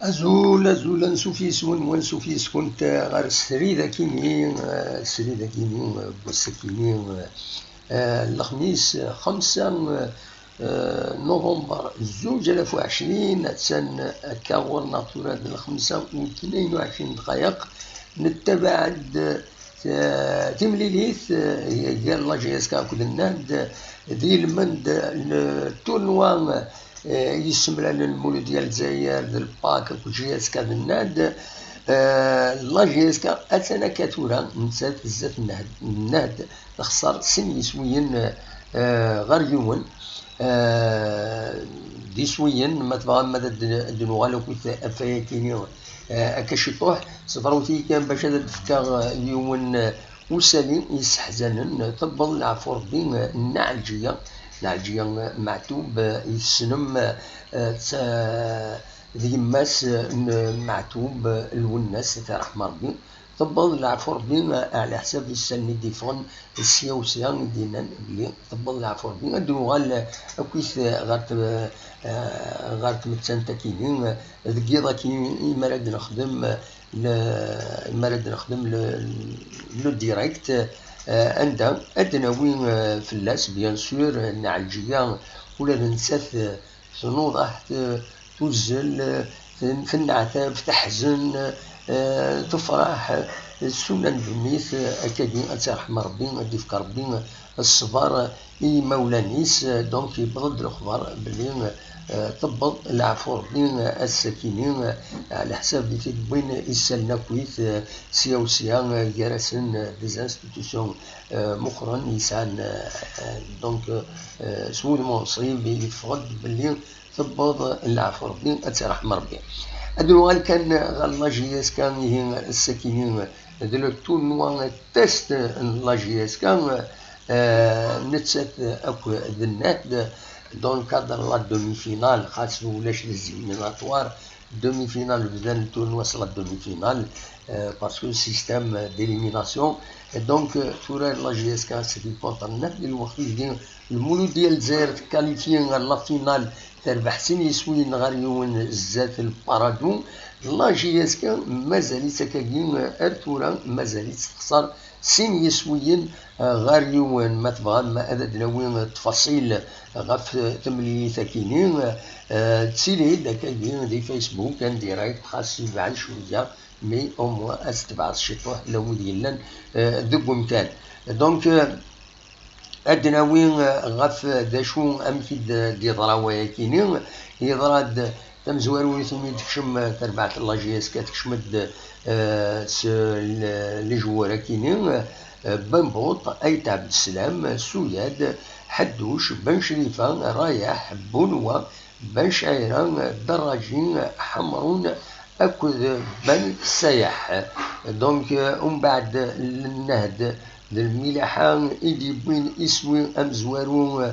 أزول نسوفيسون ونسوفيس كنت غير السريدة كيني بوسكيني الخميس 5 نوفمبر 2020 تسن كاور ناطورة 5:22 نتبع تمليليث هي قال لا جيسكا كود الناد ذي المند التورنوا يسمى المولود ديال الجزائر ديال الباك جيسكا الناد لا جيسكا اتانا كاتورا نسات بزاف النهد خسر سن يسويين غير يومن دي سويين ما تبغى ما دنوغالو كنت افايكيني اكاشطوح صفروتي كان باش هذا تفكا يومن وسالي يسحزنن طبل العفو ربي النعجيه معتوب يسنم ذي ماس معتوب الوناس ترحم ربي طبل العفو ربي على حساب السن ديفون السياسية دينا بلي طبل العفو ربي ندوغال اكويس غارت متسانتا كينين ذكيضا كي مراد نخدم لو ديريكت عندها أدناوين فلاس بيان سور النعجية ولا ننساث تنوضح تزل في النعتاب تحزن تفرح السنن بميث أكادي أترحم ربي أديفك ربي الصبر إي مولانيس دونك يبغض الأخبار بلي طبض العفو ربي السكينين على حساب ديك وين يسالنا كويت سياسيا جرسن ديزانستيتيسيون مخرا يسعن دونك سود مصري يفقد بلي طبض العفو ربي أترحم ربي أدلو كان لاجياس كان هي السكينين دلو تورنوا تيست لاجياس كان نتسات أكو ذنات دون كادر لا دومي فينال خاص ولاش ليزيميناتوار دومي فينال بدان التورنوا وصل الدومي فينال باسكو سيستيم ديليميناسيون دونك تورا لا جي اس كا سيتي كونتر الوقت ديال المولود ديال الجزائر كاليفيين لا فينال تربح سين يسوين غير يوم زات البارادو لا جي اس كا مازالت سكاكين ارتورا مازالت تخسر سين يسوين غير يوم ما تبغى ما ادناوين التفاصيل غف تملي ثاكينين تسيلي داكاين دي فيسبوك كان ديرايكت خاص يفعل شويه مي او موا استبعد الشطوح لو ديالنا ذوك مكان دونك ادناوين غف داشو امثل دي ضراويا كينين يضراد تمزوار ويثمي تكشم تربعت الله جيس كتكشمد لي جوار كينين بنبوط ايت عبد السلام سوياد حدوش بن شريفه رايح بنوه بن شعيران دراجين حمرون اكد بن سيح دونك ومن بعد النهد للملاحة إيدي بوين إسوي أمزوارو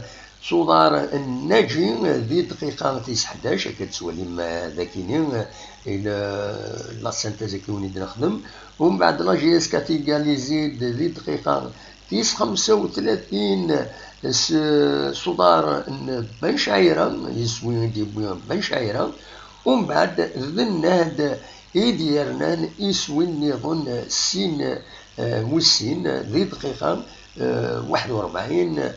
صدار الناجي ذي دقيقة تيس 11 كتسوالي ما ذاكينين إلى لا سانتيز كوني نخدم ومن بعد لا جي اس كاتي قال يزيد ذي دقيقة تيس 35 صدار بن شعيرة يسوي إيدي بوين بن شعيرة ومن بعد ذي النهد إيدي رنان إسوي النظن سين موسين ذي دقيقة 41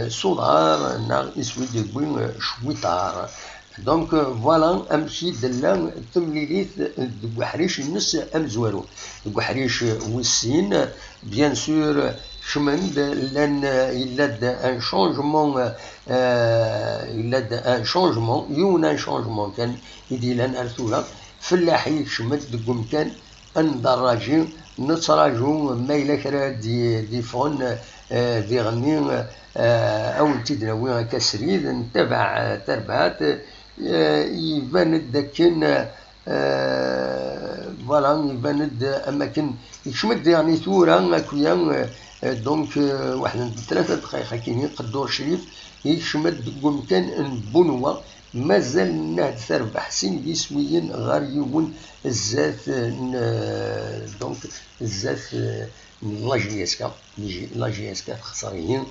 صدار ناغ اسود بوين شويطار دونك فوالا امشي دلا تمليليت بوحريش النس امزوارو بوحريش وسين بيان سور شمند لان يلاد ان شونجمون يون ان شونجمون كان يدي لان ارثولا فلاحي شمد دقوم كان اندراجي نتراجو مايلا كرا دي فون دي غني او تدناوي كسريد نتبع تربات يبان داكن فوالا يبان اماكن يشمد يعني ثورا كويا دونك واحد 3 دقائق كاينين قدور شريف يشمد بمكان بنوة مازال نهد ربح سين يسويين غير يون الزات دونك الزات لاجياسكا خساريين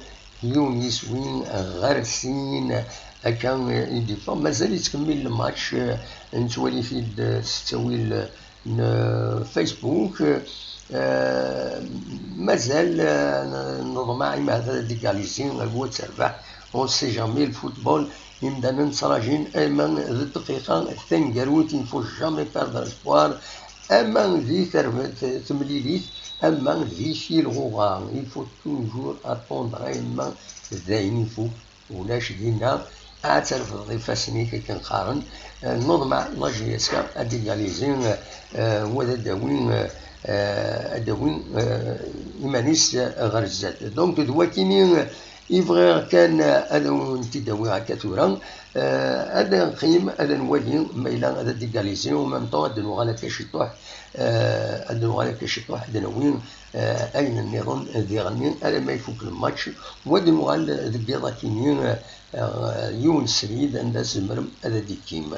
يون يسوين غير سين كان يديفون مازال يتكمل الماتش نتولي في تستوي فيسبوك مازال نظمع مع هذا ديكاليزين غير تربح اون سي جامي الفوتبول يمدنا نتراجين اما ذي الدقيقه ثنقروت ينفو جامي بيردر اسبوار اما ذي تمليليت اما ذي شي الغوغان يفو توجور اتوندر اما ذاين يفو ولاش دينا اعترف ضيفاسني كي كنقارن نظمع لاجياسكا ادياليزين وذا داوين إيمانيس غير الزاد دونك دواكيني يبغي كان هذا نتداوي هكا تورا هذا نقيم هذا نولي ميلا هذا ديكاليزي ومام طون هذا نوغالا كاشطوح هذا نوغالا كاشطوح هذا نوين أين النظام ذي غني هذا ما يفوق الماتش وهذا نوغال ذكيضا كيني يون سريد عند زمرم هذا ديكيم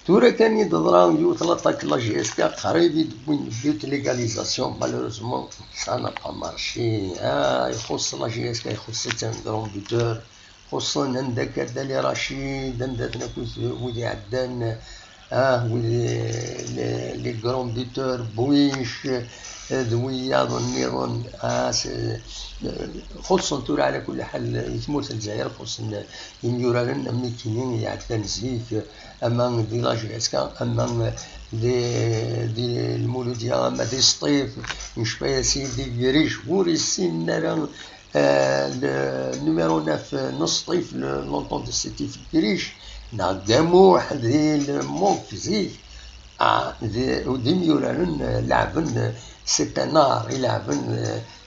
تورا كان يضرا يوت لاطاك لاجياسكا قريب بيوت ليغاليزاسيون مالوروزمون سا نا با مارشي يخص لاجياسكا يخص تان كرون بوتور خصوصا عندك دالي رشيد عندك ناكوس ولي عدان ولي لي كرون بوتور بويش ذوياض النظام خصوصا تورا على كل حال يتموت الجزائر خصوصا يميورالن امي كينين يعدان زيك اما دي لاجياسكا اما دي المولوديا اما دي سطيف نشبه سيدي يريش وري السين نرى النيميرو 9 نص طيف لونطون دي سيتي في الكريش نعقامو ذي الموك زيك ودي ميورالن لعبن سيت نار يلعبن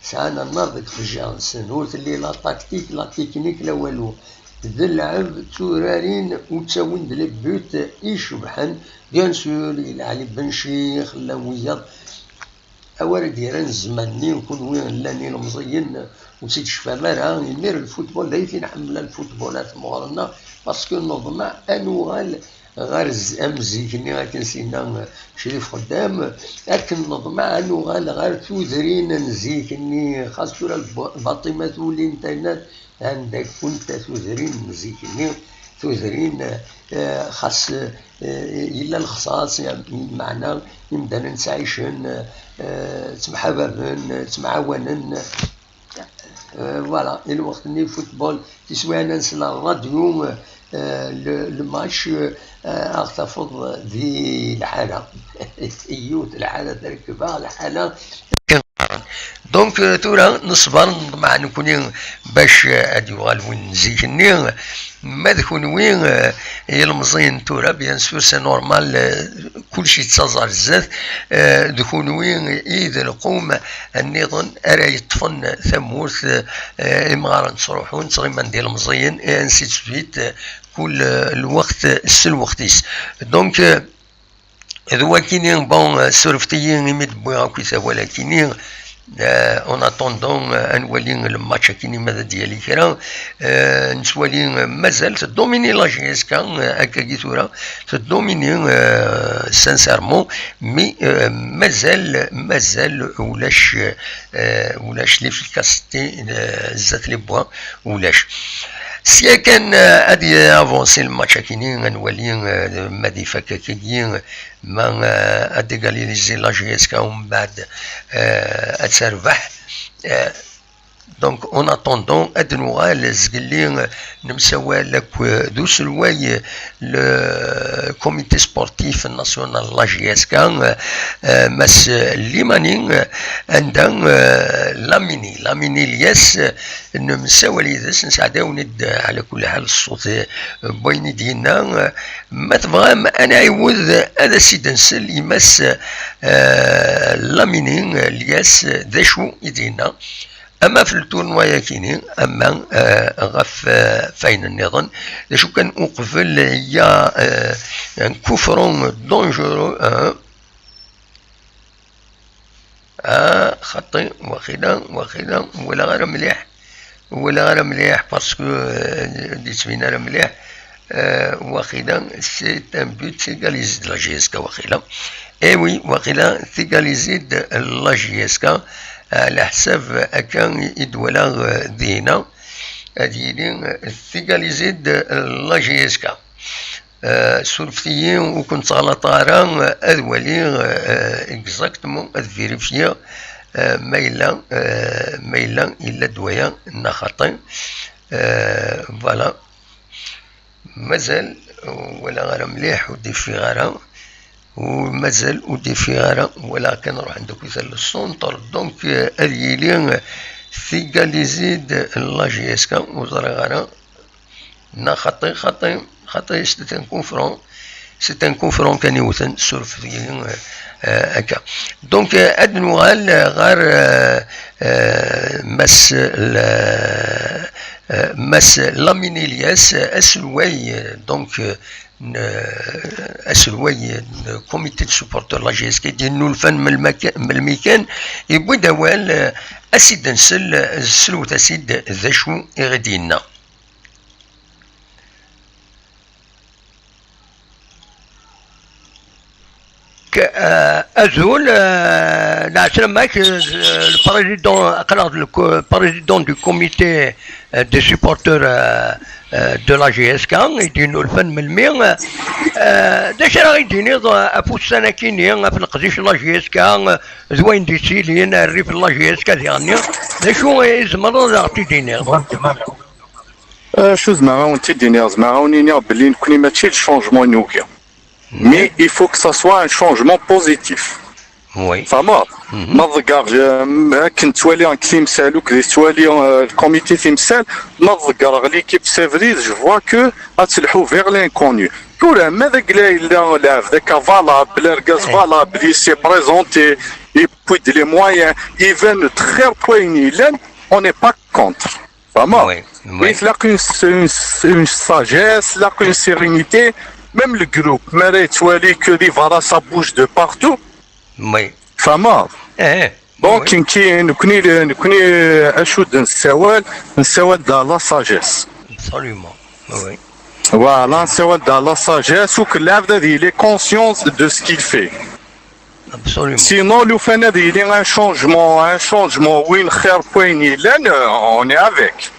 ساعنا النار ديك في الجانسن وتلي لا تاكتيك لا تكنيك لا والو ذا اللعب تورارين وتساوين بلي بيوت يشبحن بيان سور علي بن شيخ لا وياض اوار ديران الزماني نكون وين لاني المزين وتيتشفى مرة يمير الفوتبول دايتي نحمل الفوتبولات مغرنا باسكو نظمع انوغال غير امزيكني غاكنسينا شريف خدام لكن نظمع انوغال غير توزرين نزيكني خاص الباطمة والانترنت عندك كنت توزرين نزيكني توزرين خاص إلا الخصاص يعني معنى يمدن نتعايشن تمحببن تمعاونن فوالا الوقت اللي الفوتبول تسوى ننسى الراديو الماتش اغتفض ذي الحالة ايوت الحالة تركبها الحالة دونك تورا نصبر مع نكونين باش هادي غالوين نزيكني ما ذكون وين المزين تورا بيان سور سي نورمال كلشي تصازر بزاف ذكون وين اذا القوم النظام ارا يطفن ثمورث امغار نصروحون تغيما ندير المزين انسي تفيت كل الوقت الوقتيس دونك ذو كينين بون سورفتيين يمد بوغا كيسا ولا كينين اون اتوندون نولي الماتش كيني ماذا ديالي كرا نسوالي مازال تدوميني لا جي اس كا هكا كي ثورا تدوميني سانسيرمون مي مازال ولاش ليفيكاسيتي زات لي بوان ولاش سي كان هادي افونسي الماتش كيني نولي مادي فكاكي ما اديغاليزي لا جي اس كا ومن بعد اتربح دونك اون اتوندون ادنوغال زقلي نمساوا لك ذو سلواي لو كوميتي سبورتيف ناسيونال لا جي اس كا ماس ليمانين عندهم لاميني الياس نمساوا ليدس نساعدو ند على كل حال الصوت بوين ديالنا ما تبغى انا عيوذ هذا سيد نسل يمس لامينين الياس ذا شو يدينا اما في التورنوايا كاينين اما غف فاين النظام شو كان اقفل هي ان كفرون دونجورو خطي واخدا ولا غير مليح باسكو ديت فينا راه مليح واخدا سي ان بوت سيغاليزي لا جي اس كا واخدا اي وي واخدا سيغاليزي لا جي اس كا على حساب كان يدولا دينا هادي ثيغاليزي لا جي اس كا سولفتيين وكنت غلطا راه اذولي اكزاكتومون فيريفيا مايلا الا دوايا نخطي فوالا مازال ولا غير مليح ودي في غيره ومازال ودي في غيره ولكن نروح عندك مثال السونتر دونك هذه لي فيغاليزي لا جي اس كا وزرا غيره نا خطي سي ان كونفرون كان يوثن سورفيين هكا دونك هاد النوال غير ماس لاميني الياس اسلواي دونك اسلواي كوميتي دو سوبورتور لا جي اس كي ديال الفن من المكان يبوي دوال اسيد نسل السلوت اسيد ذا شو يغدينا Azul, le président du comité des supporters de la GSK, il dit nous le faisons ملمين داش راه يديني افوت سنه كيني في القديش لا GSK زوين ديتي لين الريف لا GSK ديالنا شو يزمر عطي ديني شو زعما وانت ديني زعما ونيني بلي نكوني ماشي الشونجمون نوكيا mais il faut que ça soit un changement positif. Oui. فما ما تذكر كنت توالي ان كليم سالوك اللي توالي الكوميتي تيمسال ما تذكر ليكيب سيفريز جو فوا كو غتلحو فيغ لانكونيو كورا ماذا قلا الا لاعب ذاك فالابل ركاز فالابل il s'est présenté et puis les moyens ils viennent très poignés là on n'est pas contre فما il a une sagesse il a une sérénité. Même le groupe, mais tu vois que les varas ça bouge de partout. Oui. Fama. دونك نكوني اشود نسوال دا لا ساجيس. Absolument. Oui. Voilà, نسوال دا لا ساجيس وكل il est conscient de ce qu'il fait. Absolument. Sinon, لو فانا دايرين ان شونجمون وين خير وين يلان on est avec.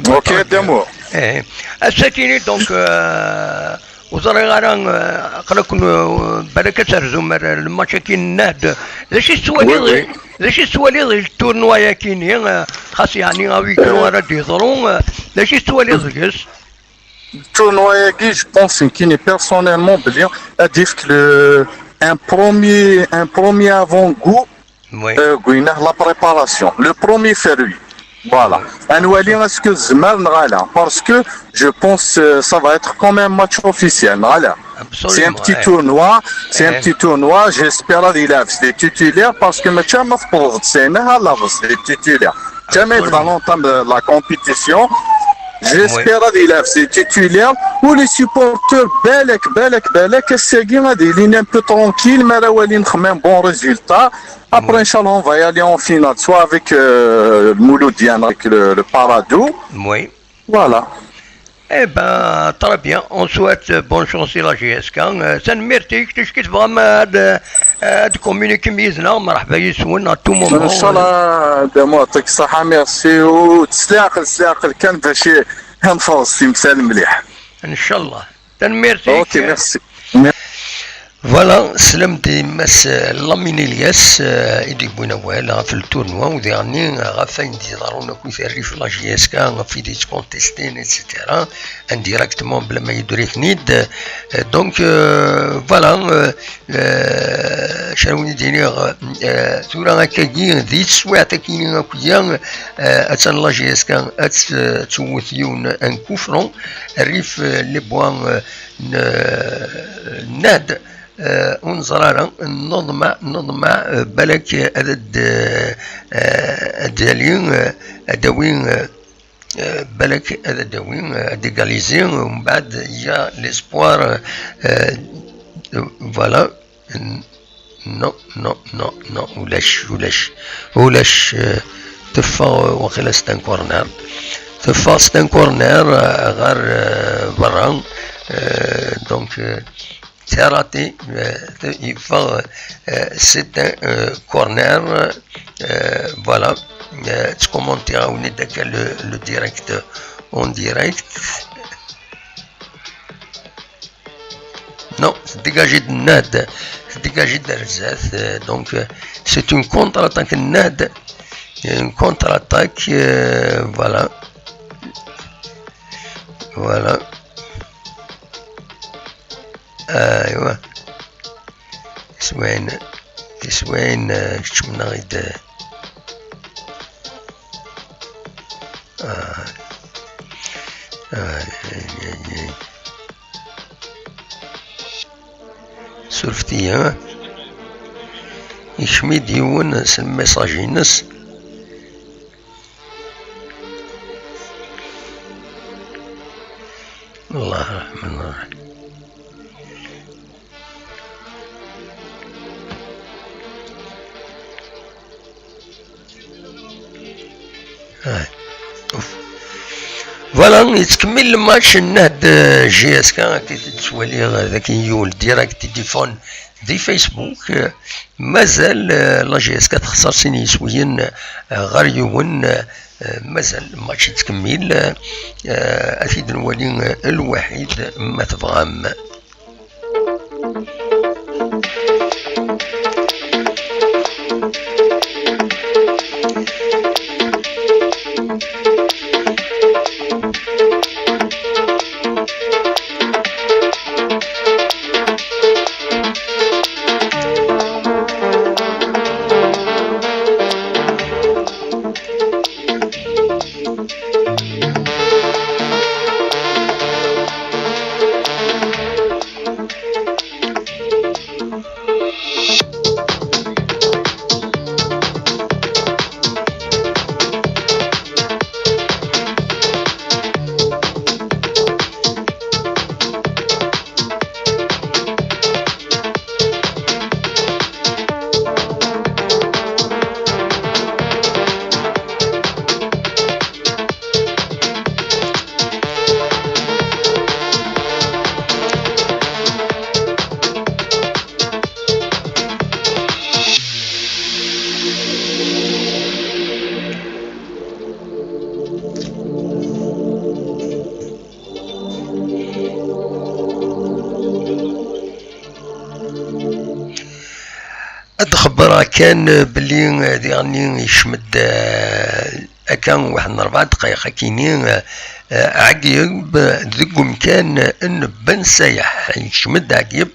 اوكي دامو. الساكيني دونك وزاري غاران قلكم بركة ترزم الماتشاكين النهد ليش السوالي التورنوا كاينين خاص يعني غاوي كانوا راه يهضروا ليش السوالي ضيقس التورنوا كي جو بونس كيني بيرسونيلمون بلي اديك un premier avant-goût la préparation, le premier ferru. Voilà. Est-ce que parce que je pense que ça va être comme un match officiel. Voilà. C'est un petit tournoi. C'est un petit tournoi. J'espère qu'il a des titulaires parce que c'est les titulaires. Jamais dans l'entame de la compétition. J'espère qu'il a des titulaires ou les supporters belek il est un peu tranquille mais un bon résultat. Après Inch'Allah on va y aller en finale soit avec Mouloudian avec le Paradou. Oui. Voilà. Eh ben très bien, on souhaite bonne chance à la GSK. Ça ne mérite que vraiment de communiquer ميزنا مرحبا يسون à tout moment. ان شاء الله دامو يعطيك الصحة ميرسي وتسلاقل كان باش نفوز في مثال مليح. ان شاء الله. تنميرتي. اوكي ميرسي. فوالا سلمتي مس لامين الياس يدي بونوال في التورنوا وديرني غافين دي ضرورنا كوي في لا جي اس كا في دي كونتيستين ايتترا انديريكتومون بلا ما يدري ثنيد دونك فوالا شنو ديني ثورا هكاكي ذي تسويع تاكيني هكايا اتسان لا جي اس كا تسوثيون ان كوفرون الريف لي بوان ناد ونزرارا نظمع بالك عدد ديالين ادوين بالك هذا داوين ديغاليزي ومن بعد جا ليسبوار فوالا نو ولاش تفا وخلا ستان كورنر غير برا دونك تيراتي يفا c'est un corner voilà تكومونتي عاوني داك لو ديريكت اون ديريكت non dégagé de Nad dégagé d'Alsace donc c'est une contre-attaque Nad une contre-attaque voilà ايوا سوين شمنا غيد سولفتي يشمي ديون الميساجينس الله الرحمن الرحيم فوالا يتكمل الماتش نهد جي اس كا كتسوالي هذاك يول ديريكت تليفون دي فيسبوك مازال لا جي اس كا تخسر سيني شويا غير يون مازال الماتش يتكمل اكيد نولي الوحيد ما تبغام راه كان بلي ديغني يشمد هكا واحد 4 دقائق كاينين عقيب ذك مكان ان بن سايح يشمد عقيب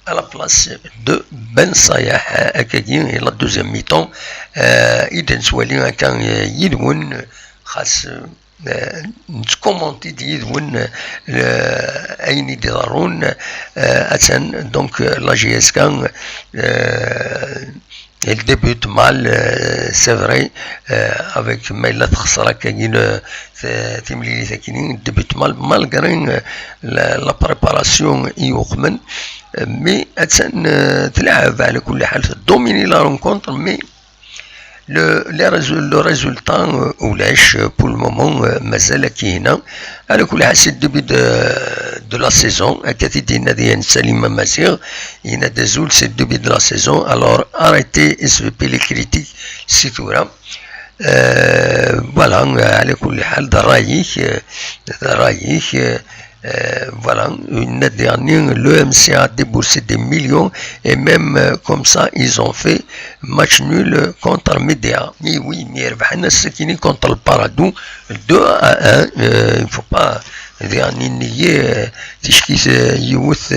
على بلاص دو بن صايح هكاكي لا دوزيام ميطون اذا نسوالي هكا يدون خاص نتكومونتي يدون اين يدارون اتان دونك لا جي اس كان elle débute mal, c'est vrai, avec mais la khasra kagine timlili sakini débute mal malgré la préparation يخمن mais اتسن تلعب على كل حال dominer la rencontre mais le résultat ولاش pour le moment مازال كاينه على كل حال سي الدبي de la saison هكا دينا ديال سليمه ماسير ينادى زول سي الدبي de la saison alors arrêtez SVP les critiques سي ثورة فوالا على كل حال رايك voilà, une dernière, le MC a déboursé des millions et même comme ça, ils ont fait match nul contre Médéa. Mais oui, mais Sakini contre le Paradou, 2-1, il ne faut pas nier Tishkis Youth.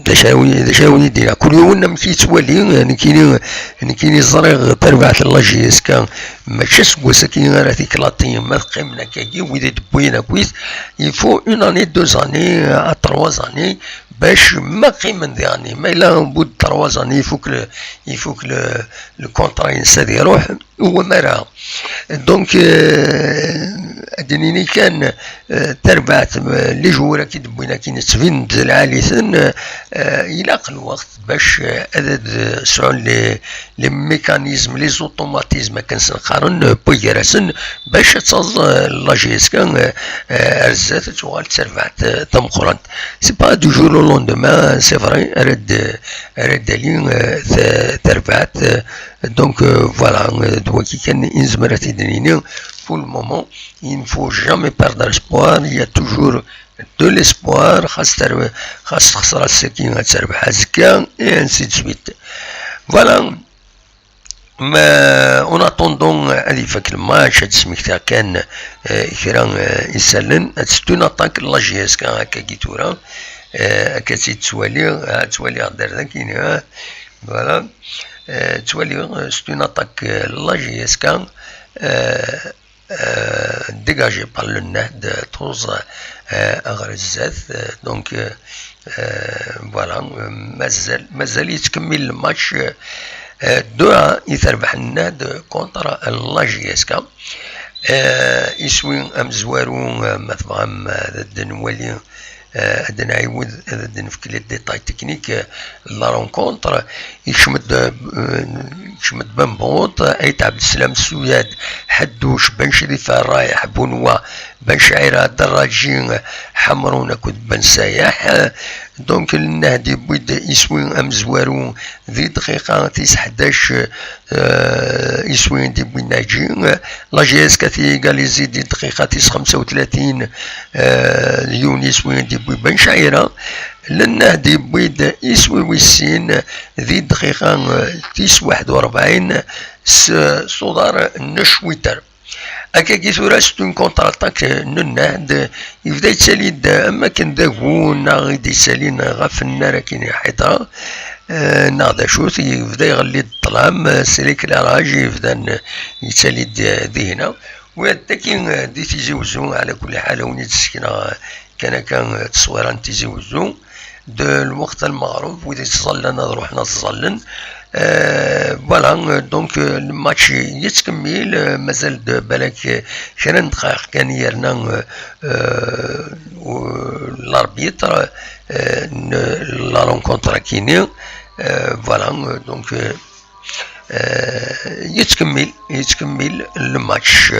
دشاوني دينا كل يوم نمشي توالي يعني كاين الزريغ تربعت الله جيس كان ماشي سكوسا كاين راه ثيك لاطين ما قيمنا كاكي وإذا دبوينا كويس يفو اون اني 2 اني 3 اني باش ما قيمن يعني ما الا بود 3 اني يفوك لو كونطرا ينسى يروح هو ما راه دونك ادنيني كان تربعت لي جوره كي دبوينا كي نتفين العاليثن يلاق الوقت باش عدد سعون لي ميكانيزم لي زوتوماتيزم كنسنقارن بويراسن باش تصاز لا جي اس كان رزات توغال تربعت تمقرنت سي با دو جور لو لوندومان سي فري رد لي تربعت دونك فوالا دواكي كان انزمرات دنيني pour le moment il ne faut jamais perdre espoir il y a toujours de l'espoir خاص تخسر السكينة تربح زكا et ainsi de suite voilà ما اون اتوندون هادي فاك الماتش هاد سميكتا كان كرا يسلن ستون اتاك لا جي اس كان هكا كيتورا هكا توالي دار كاين فوالا توالي ستون اتاك لا جي اس كان dégagé par le NAD tous أغرزات donc voilà مازال يتكمل الماتش 2 يتربح الناد كونتر لا جي اس كا يسوي امزوارو مثلا ضد نولي هذا نعاود هذا نفك لي ديتاي تكنيك لا رونكونتر يشمد بنبوط ايت عبد السلام السوياد حدوش بن شريف الرايح بنوا بن شعيره دراجين حمرون كود بن سايح دونك النهدي بيد يسوي امزوارو ذي دقيقه تيس 11 يسوي دي بوين ناجي لا جي اس كاتي قال يزيد دقيقه تيس 35 يوني يسوي دي بوي بن شعيره للنهدي بيد يسوي ويسين ذي دقيقه تيس 41 صدار نشويتر هكا كي ثورا ستون كونتر اتاك ننهد يبدا يتسالي اما كان داكون غيدي يسالين غاف النار كاين حيطه ناضا شوت يبدا يغلي الظلام سليك راجي يبدا يتسالي دي هنا وهدا كاين دي تيزوزو على كل حال ونيت السكينه كان تصويران تيزوزو دو الوقت المعروف وإذا تصلنا نروح نتصلن فوالا دونك الماتش يتكمل مازال بالك كان دقائق كان يرنا لاربيتر لا رونكونتر كيني فوالا دونك يتكمل الماتش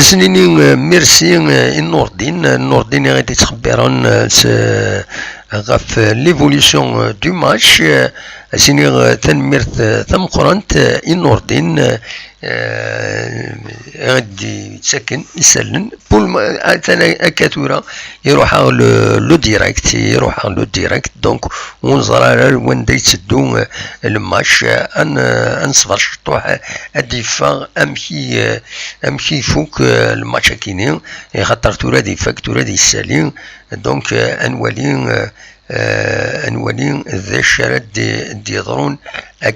سنيني ميرسي النور الدين غادي تخبرون غاف ليفوليسيون دو ماتش سيني تنميرت ثمقرنت النور الدين غادي يتسكن يسلن بول انا اكاتورا يروح لو ديريكت دونك ونظر على وين دا يتسدو الماتش ان صفر شطوح الدفاع امشي فوق الماتش كينين خاطر تورا دي فاك تورا دي السالين دونك انوالين ذا الشرد دي يضرون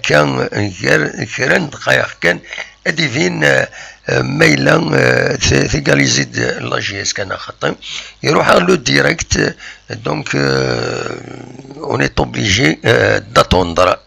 كان غير كران دقائق كان اديفين ميلان ثيغاليزيد لاجيس كان خطا يروح لو ديريكت دونك اون est obligé d'attendre.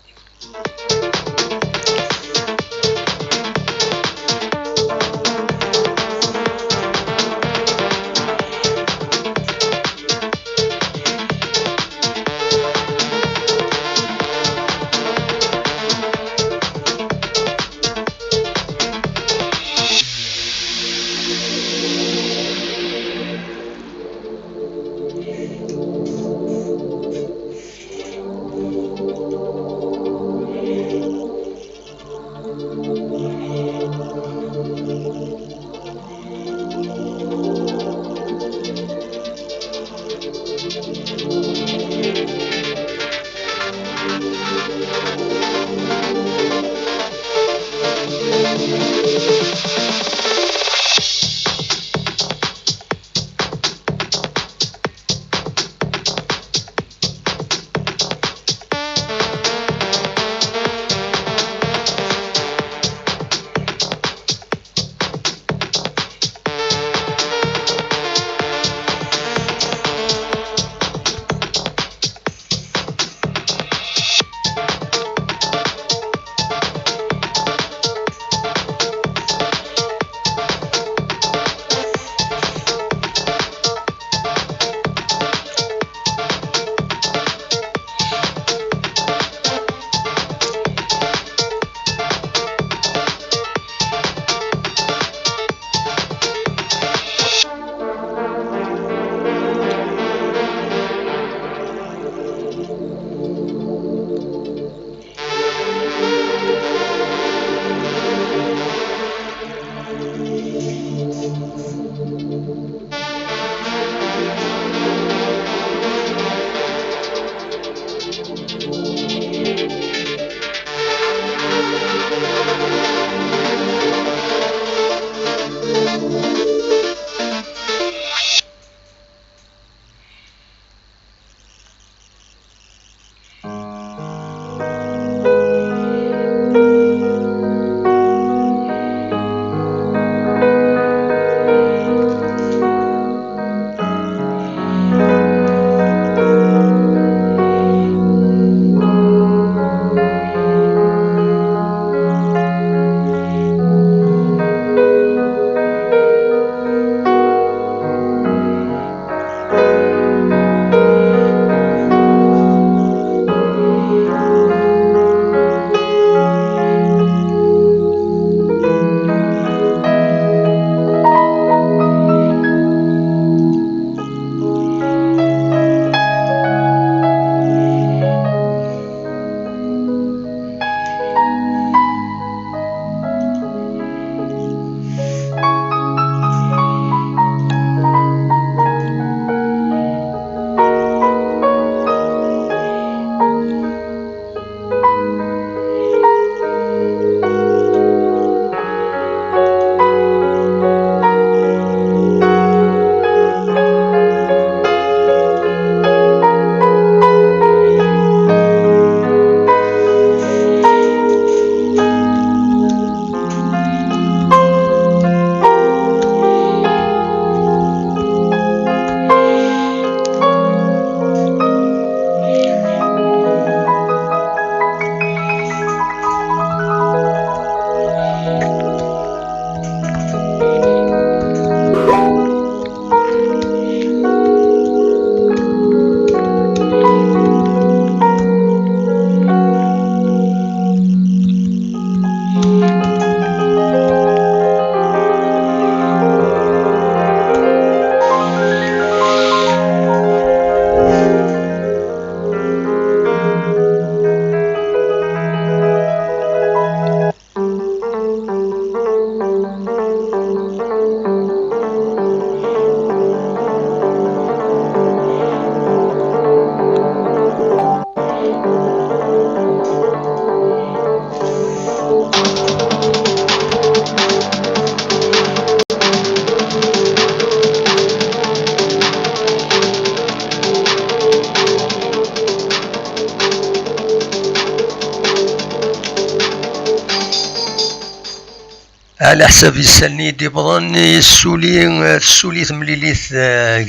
على حساب يسالني دي بضن السولي ثمليليث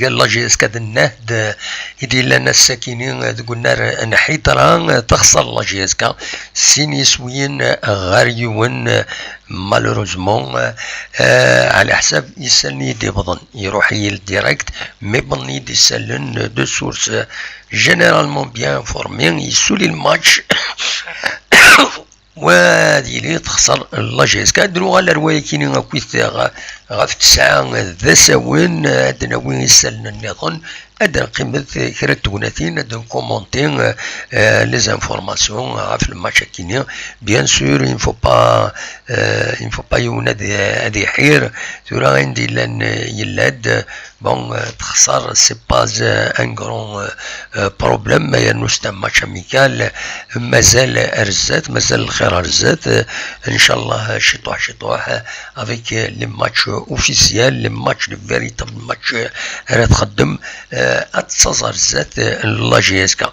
قال لا جي اس كاد النهد يدير لنا الساكنين قلنا نحيطرا تخسر لا جي اس كا سيني سوين غاريون مالوروزمون على حساب يسالني دي بضن يروح يلديريكت مي بني دي سالن دو سورس جينيرالمون بيان فورمي يسولي الماتش وهذه اللي تخسر لا جي اس كا درو على روايه كاينين غاكويت غاف 9 ذا ساون عندنا وين يسالنا النظام هذا قيمة كرا توناتين هذا كومونتين لي زانفورماسيون في الماتش كاينين بيان سور il faut pas يوناد هذه حير ترى عندي لان يلاد بون تخسر سي با ان غران بروبليم ما ينوست ماتش اميكال مازال ارزات مازال الخير ارزات ان شاء الله شطوح افيك لي ماتش اوفيسيال لي ماتش لي فيريتابل ماتش راه تخدم اتزر زات لا جي اس كا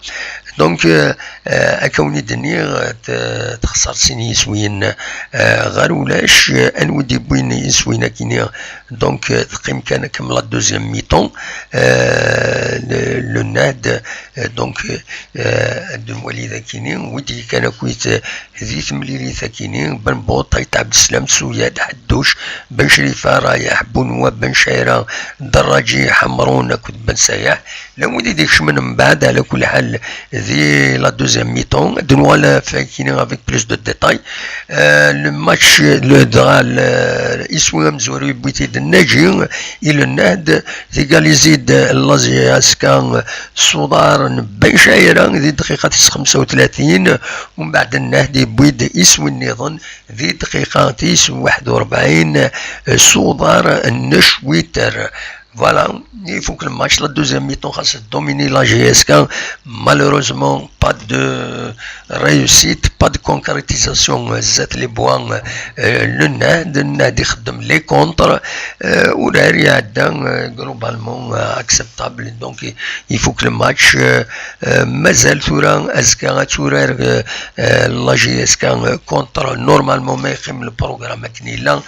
دونك اكوني دنيا تخسر سيني يسوين غير ولاش انودي بوين يسوين كينيا دونك تقيم كان كمل دوزيام ميطون لو ناد دونك الدنوالي ذا كينين ودي كان كويت ذي ثمليلي ذا كينين بن بوطا عبد السلام سوياد حدوش بن شريفه رايح بنوا بن شيره دراجي حمرون كنت بن سايح لو ودي ديكش من بعد على كل حال ذي لا دوزيام ميطون دنوالا فاكينين افيك بلوس دو ديتاي لو ماتش لو درال يسوي مزوري بويتي الناجي الى النهد ثيغاليزيد لازي اسكان صدار بن شايره ذي دقيقه 35 ومن بعد النهد بويد يسوي النظام ذي دقيقه 41 صدار النشويتر Voilà, il faut que le match, la deuxième mi-temps, va se dominer la GSK. Malheureusement, pas de réussite, pas de concrétisation. Zet les bois, le NAD يخدم les contres, ou derrière, globalement acceptable. Donc, il faut que le match, مازال ثورة أزكى ثورة la GSK contre normalement ما يخدم البروغرام كنيلا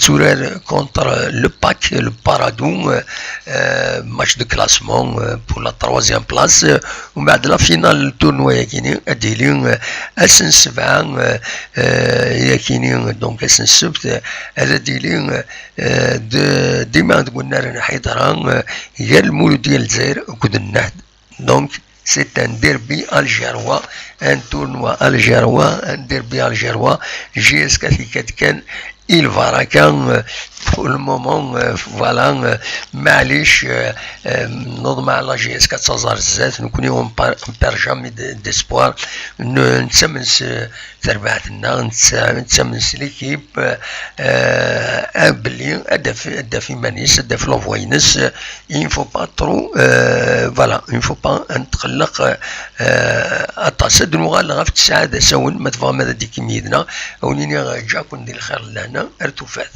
ثورة contre le PAC, le Paradou. Match de classement pour la 3e place ومن بعد لا فينال التورنوا ياكيني اديلين اسن 7 ياكيني دونك اسن السبت هذا ديلين ديما قلنا رانا حيدران هي المولود ديال الجزائر وكد النهد دونك c'est un derby algérois, un tournoi algérois, un derby algérois. GSK كان il va raquer pour le moment voilà معليش نضمع على جي اس 4 الزات نكوني اون بير جامي ديسبوار نتسمنس تربعتنا نتسمنس ليكيب بلي هدف مانيس هدف لوفوينس il faut pas trop voilà il faut pas نتقلق التصدر مغالغه في السعاده سون ما تفهم هذا ديك ميدنا ونيني جاكم ندير الخير لهنا ارتفاث